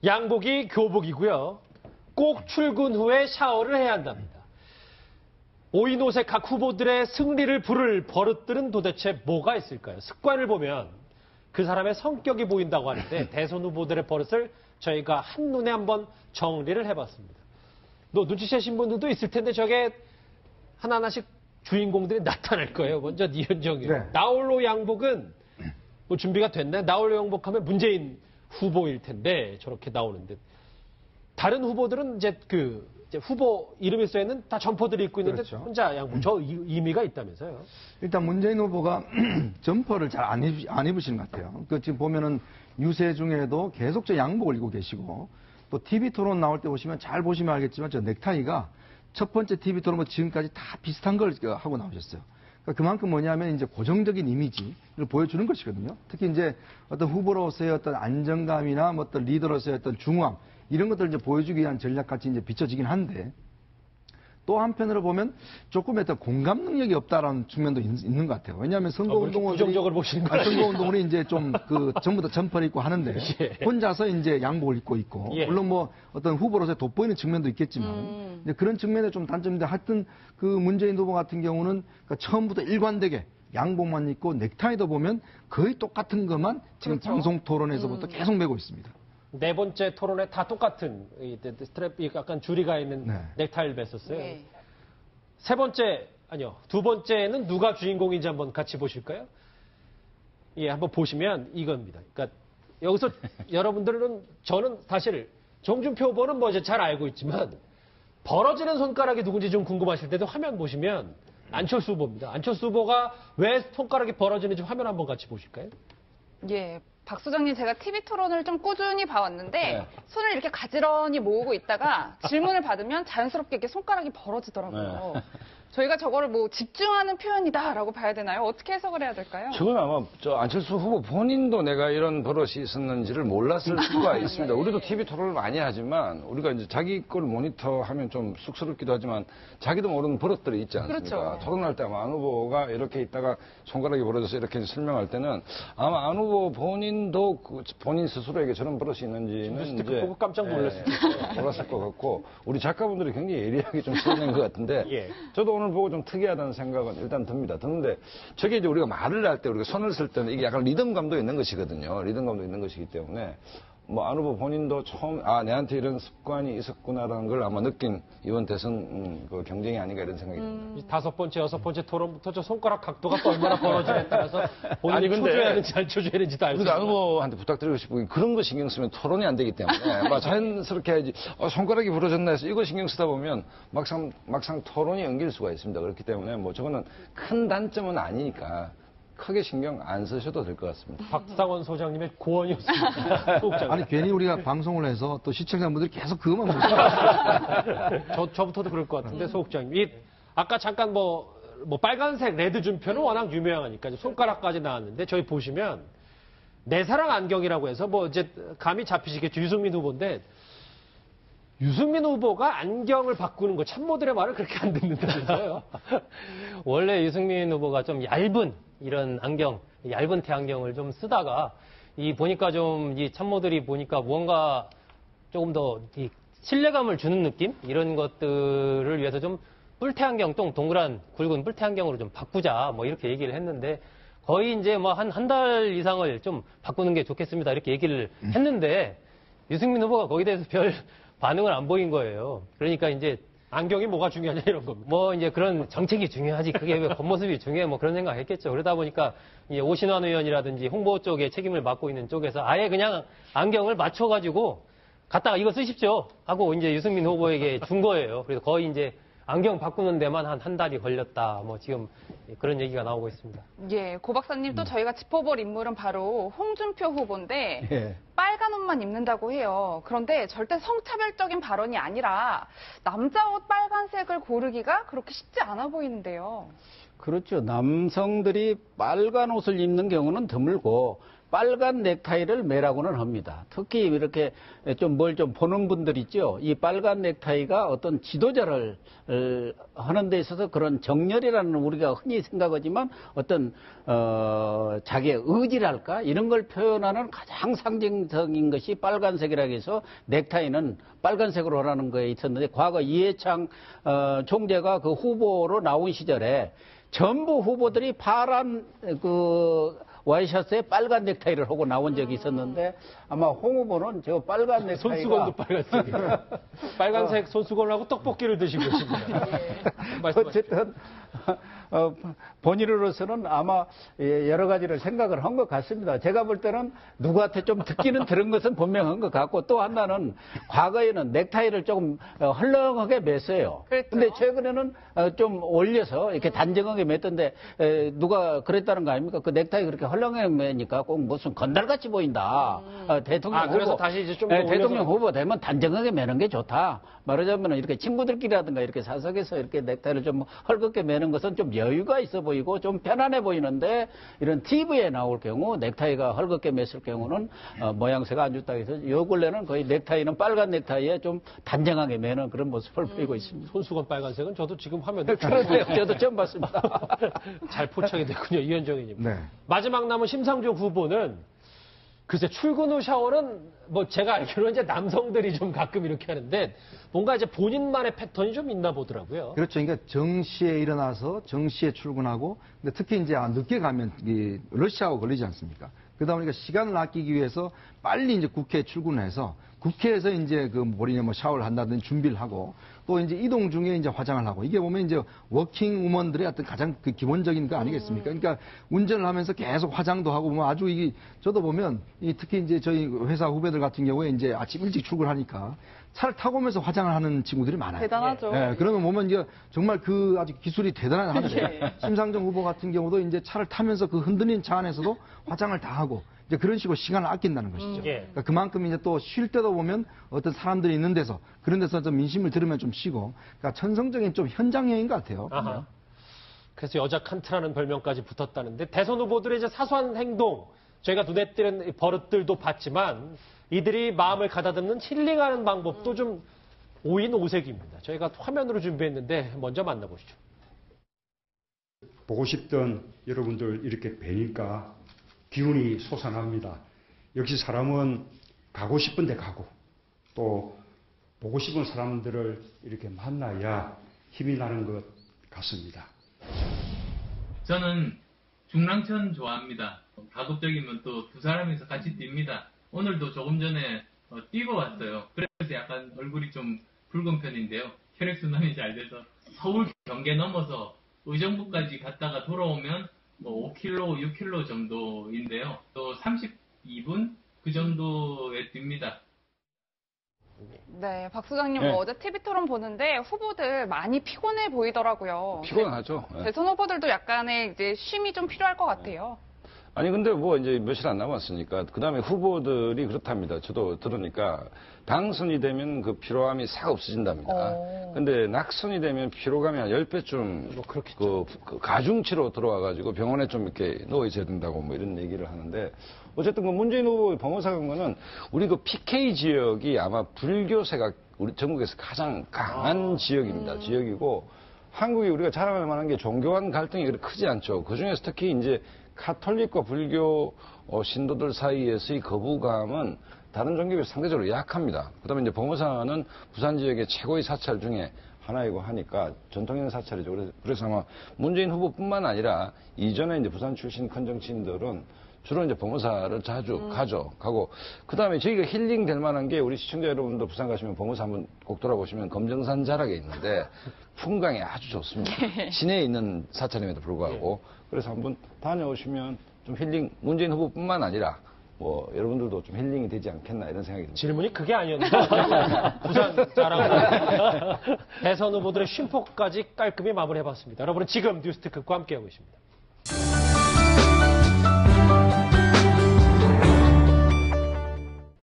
양복이 교복이고요. 꼭 출근 후에 샤워를 해야 한답니다. 오이노색 각 후보들의 승리를 부를 버릇들은 도대체 뭐가 있을까요? 습관을 보면 그 사람의 성격이 보인다고 하는데 대선 후보들의 버릇을 저희가 한눈에 한번 정리를 해봤습니다. 눈치채신 분들도 있을 텐데 저게 하나하나씩 주인공들이 나타날 거예요. 먼저 이현정이요. 네. 나홀로 양복은 뭐 준비가 됐나요? 나홀로 양복하면 문재인 후보일 텐데 저렇게 나오는데 다른 후보들은 이제 이제 후보 이름이 써있는 다 점퍼들이 입고 있는데 그렇죠. 혼자 양복. 저 의미가 있다면서요? 일단 문재인 후보가 점퍼를 잘 안 입으시는 것 같아요. 지금 보면은 유세 중에도 계속 저 양복을 입고 계시고 또 TV 토론 나올 때 보시면 잘 보시면 알겠지만 저 넥타이가 첫 번째 TV 토론부터 지금까지 다 비슷한 걸 하고 나오셨어요. 그러니까 그만큼 뭐냐면 이제 고정적인 이미지를 보여주는 것이거든요. 특히 이제 어떤 후보로서의 어떤 안정감이나 뭐 어떤 리더로서의 어떤 중앙 이런 것들을 이제 보여주기 위한 전략같이 이제 비춰지긴 한데 또 한편으로 보면 조금 어떤 공감 능력이 없다라는 측면도 있는 것 같아요. 왜냐하면 선거운동을 부정적으로 보시는 거예요. 선거운동을 이제 좀 전부 다 점퍼를 입고 하는데 예. 혼자서 이제 양복을 입고 있고 예. 물론 뭐 어떤 후보로서 돋보이는 측면도 있겠지만 이제 그런 측면에 좀 단점인데 하여튼 그 문재인 후보 같은 경우는 그러니까 처음부터 일관되게 양복만 입고 넥타이도 보면 거의 똑같은 것만 지금 그렇죠. 방송 토론에서부터 계속 메고 있습니다. 네 번째 토론에 다 똑같은 스트랩이 약간 줄이가 있는 네. 넥타이를 맸었어요. 네. 두 번째는 누가 주인공인지 한번 같이 보실까요? 예, 한번 보시면 이겁니다. 그러니까 여기서 여러분들은 저는 사실 정준표 후보는 뭐 이제 잘 알고 있지만 벌어지는 손가락이 누군지 좀 궁금하실 때도 화면 보시면 안철수 후보입니다. 안철수 후보가 왜 손가락이 벌어지는지 화면 한번 같이 보실까요? 예, 박 소장님 제가 TV 토론을 좀 꾸준히 봐왔는데 손을 이렇게 가지런히 모으고 있다가 질문을 받으면 자연스럽게 이렇게 손가락이 벌어지더라고요. 저희가 저거를 뭐 집중하는 표현이다라고 봐야 되나요? 어떻게 해석을 해야 될까요? 저건 아마 안철수 후보 본인도 내가 이런 버릇이 있었는지를 몰랐을 수가 있습니다. 우리도 TV 토론을 많이 하지만 우리가 이제 자기 걸 모니터하면 좀 쑥스럽기도 하지만 자기도 모르는 버릇들이 있지 않습니까? 그렇죠. 토론할 때 아마 안 후보가 이렇게 있다가 손가락이 벌어져서 이렇게 설명할 때는 아마 안 후보 본인도 본인 스스로에게 저런 버릇이 있는지는 스티커 보고 깜짝 놀랐을 몰랐을 것 같고 우리 작가분들이 굉장히 예리하게 좀 써낸 것 같은데 예. 저도 오늘 보고 좀 특이하다는 생각은 일단 듭니다. 드는데 저게 이제 우리가 말을 할 때 우리가 손을 쓸 때는 이게 약간 리듬감도 있는 것이거든요. 리듬감도 있는 것이기 때문에 뭐 안 후보 본인도 처음 내한테 이런 습관이 있었구나라는 걸 아마 느낀 이번 대선 그 경쟁이 아닌가 이런 생각이 듭니다. 이 다섯 번째, 여섯 번째 토론부터 저 손가락 각도가 또 얼마나 벌어지냐에 따라서 본인이 초조해하는지 안 초조해하는지도 알 수 우리가 안 있어요. 후보한테 부탁드리고 싶은 게 그런 거 신경 쓰면 토론이 안 되기 때문에 막 자연스럽게 해야지 손가락이 부러졌나 해서 이거 신경 쓰다 보면 막상 토론이 엉길 수가 있습니다. 그렇기 때문에 뭐 저거는 큰 단점은 아니니까 크게 신경 안 쓰셔도 될 것 같습니다. 박상원 소장님의 고언이었습니다. 소극장. 아니 괜히 우리가 방송을 해서 또 시청자분들이 계속 그것만 보시죠. 저부터도 그럴 것 같은데 소극장님. 아까 잠깐 뭐 빨간색 레드 준표는 워낙 유명하니까 손가락까지 나왔는데 저희 보시면 내 사랑 안경이라고 해서 뭐 이제 감이 잡히시겠죠. 유승민 후보인데 유승민 후보가 안경을 바꾸는 거 참모들의 말을 그렇게 안 듣는다면서요. 원래 유승민 후보가 좀 얇은 이런 안경, 얇은 태안경을 좀 쓰다가 보니까 좀 이 참모들이 보니까 무언가 조금 더 이 신뢰감을 주는 느낌 이런 것들을 위해서 좀 뿔태안경, 동그란 굵은 뿔태안경으로 좀 바꾸자 뭐 이렇게 얘기를 했는데 거의 이제 뭐 한 달 이상을 좀 바꾸는 게 좋겠습니다 이렇게 얘기를 했는데 유승민 후보가 거기에 대해서 별 반응을 안 보인 거예요. 그러니까 이제 안경이 뭐가 중요하냐 이런 겁니다. 뭐 이제 그런 정책이 중요하지 그게 왜 겉모습이 중요해 뭐 그런 생각 했겠죠. 그러다 보니까 이제 오신환 의원이라든지 홍보 쪽에 책임을 맡고 있는 쪽에서 아예 그냥 안경을 맞춰가지고 갖다가 이거 쓰십시오 하고 이제 유승민 후보에게 준 거예요. 그래서 거의 이제 안경 바꾸는 데만 한 달이 걸렸다. 뭐 지금 그런 얘기가 나오고 있습니다. 예, 고 박사님 또 저희가 짚어볼 인물은 바로 홍준표 후보인데 예. 빨간 옷만 입는다고 해요. 그런데 절대 성차별적인 발언이 아니라 남자 옷 빨간색을 고르기가 그렇게 쉽지 않아 보이는데요. 그렇죠. 남성들이 빨간 옷을 입는 경우는 드물고 빨간 넥타이를 매라고는 합니다. 특히 이렇게 좀 뭘 좀 보는 분들 있죠. 이 빨간 넥타이가 어떤 지도자를 하는 데 있어서 그런 정열이라는 우리가 흔히 생각하지만 어떤 자기의 의지랄까 이런 걸 표현하는 가장 상징적인 것이 빨간색이라고 해서 넥타이는 빨간색으로 하라는 거에 있었는데 과거 이해창 총재가 그 후보로 나온 시절에 전부 후보들이 파란 그 와이셔츠에 빨간 넥타이를 하고 나온 적이 있었는데 아마 홍 후보는 저 빨간 넥타이가 손수건도 빨간색이에요. 빨간색 손수건을 하고 떡볶이를 드시고 계십니다. 어쨌든 본인으로서는 아마 여러 가지를 생각을 한 것 같습니다. 제가 볼 때는 누구한테 좀 듣기는 들은 것은 분명한 것 같고 또 하나는 과거에는 넥타이를 조금 헐렁하게 맸어요. 그렇죠. 근데 최근에는 좀 올려서 이렇게 단정하게 맸던데 누가 그랬다는 거 아닙니까? 그 넥타이 그렇게 헐렁하게 매니까 꼭 무슨 건달같이 보인다. 대통령 후보. 그래서 다시 이제 좀 더 대통령 올려서- 후보 되면 단정하게 매는 게 좋다. 말하자면 이렇게 친구들끼리라든가 이렇게 사석에서 이렇게 넥타이를 좀 헐겁게 매는 것은 좀 여유가 있어 보이고 좀 편안해 보이는데 이런 TV에 나올 경우 넥타이가 헐겁게 맸을 경우는 모양새가 안 좋다 해서 요 근래는 거의 넥타이는 빨간 넥타이에 좀 단정하게 매는 그런 모습을 보이고 있습니다. 손수건 빨간색은 저도 지금 화면에 그러네요. 저도 처음 봤습니다. 잘 포착이 됐군요. 이현정 의원님. 네. 마지막 남은 심상정 후보는 글쎄 출근 후 샤워는 뭐 제가 알기로는 이제 남성들이 좀 가끔 이렇게 하는데 뭔가 이제 본인만의 패턴이 좀 있나 보더라고요. 그렇죠. 그러니까 정시에 일어나서 정시에 출근하고, 근데 특히 이제 늦게 가면 이 러시아가 걸리지 않습니까? 그러다 보니까 시간을 아끼기 위해서 빨리 이제 국회에 출근해서 국회에서 이제 그 머리에 뭐 샤워를 한다든지 준비를 하고 또 이제 이동 중에 이제 화장을 하고 이게 보면 이제 워킹 우먼들의 어떤 가장 그 기본적인 거 아니겠습니까? 그러니까 운전을 하면서 계속 화장도 하고 뭐 아주 이게 저도 보면 특히 이제 저희 회사 후배들 같은 경우에 이제 아침 일찍 출근하니까 차를 타고 오면서 화장을 하는 친구들이 많아요. 대단하죠. 네, 그러면 보면 이제 정말 그 아주 기술이 대단한데 심상정 후보 같은 경우도 이제 차를 타면서 그 흔들린 차 안에서도 화장을 다 하고 이제 그런 식으로 시간을 아낀다는 것이죠. 예. 그러니까 그만큼 이제 또 쉴 때도 보면 어떤 사람들이 있는 데서 그런 데서 좀 민심을 들으면 좀 쉬고 그러니까 천성적인 좀 현장형인 것 같아요. 아하. 그래서 여자 칸트라는 별명까지 붙었다는데 대선 후보들의 이제 사소한 행동, 저희가 눈에 띄는 버릇들도 봤지만 이들이 마음을 가다듬는 힐링하는 방법도 좀 오인오색입니다. 저희가 화면으로 준비했는데 먼저 만나보시죠. 보고 싶던 여러분들 이렇게 뵈니까 기운이 솟아납니다. 역시 사람은 가고 싶은 데 가고 또 보고 싶은 사람들을 이렇게 만나야 힘이 나는 것 같습니다. 저는 중랑천 좋아합니다. 가급적이면 또 두 사람이서 같이 뜁니다. 오늘도 조금 전에 뛰고 왔어요. 그래서 약간 얼굴이 좀 붉은 편인데요. 혈액순환이 잘 돼서 서울 경계 넘어서 의정부까지 갔다가 돌아오면 뭐 5km, 6km 정도인데요. 또 32분 그 정도에 뜁니다. 네, 박 소장님 네. 어제 TV 토론 보는데 후보들 많이 피곤해 보이더라고요. 피곤하죠. 예. 대선 후보들도 약간의 이제 쉼이 좀 필요할 것 같아요. 아니 근데 뭐 이제 며칠 안 남았으니까 그다음에 후보들이 그렇답니다. 저도 들으니까 당선이 되면 그 피로함이 싹 없어진답니다. 근데 낙선이 되면 피로감이 한 10배쯤 그 가중치로 들어와 가지고 병원에 좀 이렇게 누워 있어야 된다고 뭐 이런 얘기를 하는데 어쨌든 그 문재인 후보의 범어사건은 우리 그 PK 지역이 아마 불교세가 우리 전국에서 가장 강한 지역입니다. 지역이고 한국이 우리가 자랑할 만한 게 종교 간 갈등이 그렇게 크지 않죠. 그중에서 특히 이제 카톨릭과 불교 신도들 사이에서의 거부감은 다른 종교에 비해서 상대적으로 약합니다. 그다음에 이제 범어사는 부산 지역의 최고의 사찰 중에 하나이고 하니까 전통적인 사찰이죠. 그래서 아마 문재인 후보뿐만 아니라 이전에 이제 부산 출신 큰 정치인들은 주로 이제 범어사를 자주 가고 그다음에 저희가 힐링 될 만한 게 우리 시청자 여러분도 부산 가시면 범어사 한번 꼭 돌아보시면 검정산 자락에 있는데 풍광이 아주 좋습니다. 시내에 있는 사찰임에도 불구하고 그래서 한번 다녀오시면 좀 힐링 문재인 후보뿐만 아니라 뭐 여러분들도 좀 힐링이 되지 않겠나 이런 생각이 듭니다. 질문이 그게 아니었는데 부산 자랑 대선 후보들의 쉼표까지 깔끔히 마무리해봤습니다. 여러분은 지금 뉴스특급과 함께하고 있습니다.